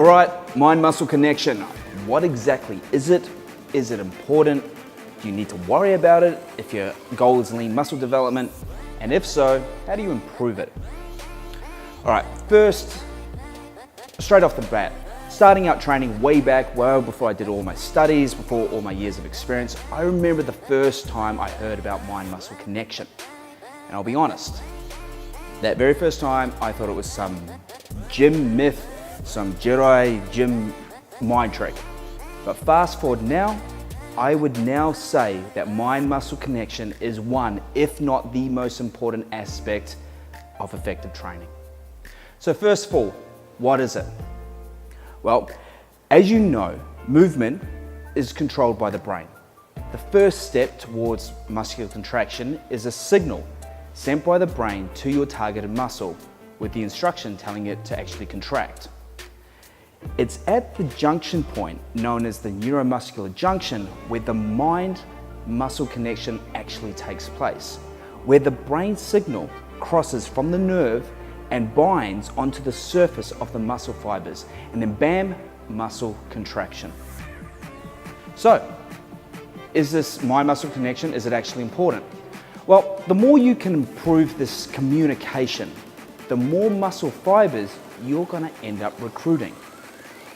All right, mind-muscle connection. What exactly is it? Is it important? Do you need to worry about it if your goal is lean muscle development? And if so, how do you improve it? All right, first, straight off the bat, starting out training way back, well before I did all my studies, before all my years of experience, I remember the first time I heard about mind-muscle connection. And I'll be honest, that very first time I thought it was some gym myth, some Jedi gym mind trick. But fast forward now, I would now say that mind-muscle connection is one, if not the most important aspect of effective training. So first of all, what is it? Well, as you know, movement is controlled by the brain. The first step towards muscular contraction is a signal sent by the brain to your targeted muscle with the instruction telling it to actually contract. It's at the junction point known as the neuromuscular junction where the mind-muscle connection actually takes place, where the brain signal crosses from the nerve and binds onto the surface of the muscle fibers, and then bam, muscle contraction. So, is this mind-muscle connection, is it actually important? Well, the more you can improve this communication, the more muscle fibers you're going to end up recruiting.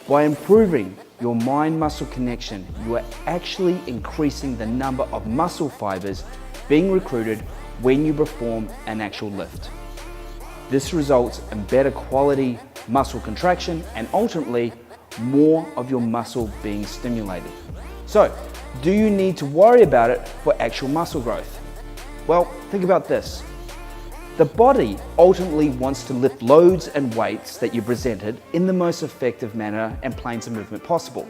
By improving your mind-muscle connection, you are actually increasing the number of muscle fibers being recruited when you perform an actual lift. This results in better quality muscle contraction and ultimately more of your muscle being stimulated. So, do you need to worry about it for actual muscle growth? Well, think about this. The body ultimately wants to lift loads and weights that you presented in the most effective manner and planes of movement possible.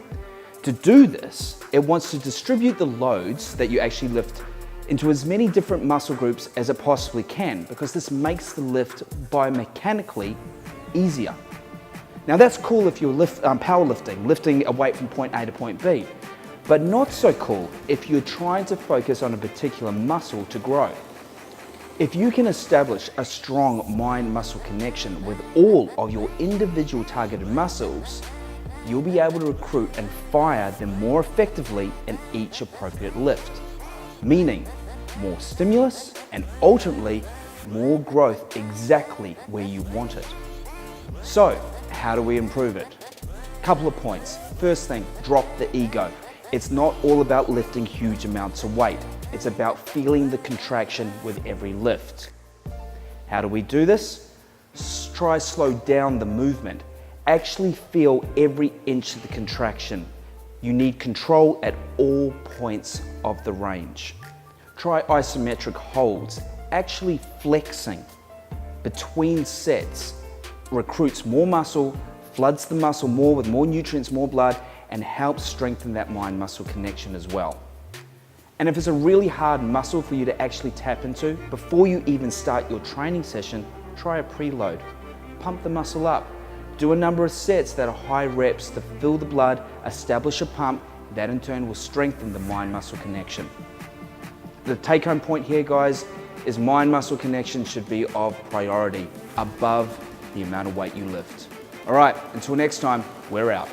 To do this, it wants to distribute the loads that you actually lift into as many different muscle groups as it possibly can, because this makes the lift biomechanically easier. Now that's cool if you're powerlifting, lifting a weight from point A to point B, but not so cool if you're trying to focus on a particular muscle to grow. If you can establish a strong mind-muscle connection with all of your individual targeted muscles, you'll be able to recruit and fire them more effectively in each appropriate lift, meaning more stimulus and ultimately more growth exactly where you want it. So, how do we improve it? Couple of points. First thing, drop the ego. It's not all about lifting huge amounts of weight. It's about feeling the contraction with every lift. How do we do this? Try slow down the movement. Actually feel every inch of the contraction. You need control at all points of the range. Try isometric holds. Actually flexing between sets recruits more muscle, floods the muscle more with more nutrients, more blood, and helps strengthen that mind-muscle connection as well. And if it's a really hard muscle for you to actually tap into, before you even start your training session, try a preload. Pump the muscle up. Do a number of sets that are high reps to fill the blood, establish a pump. That in turn will strengthen the mind-muscle connection. The take-home point here, guys, is mind-muscle connection should be of priority above the amount of weight you lift. All right, until next time, we're out.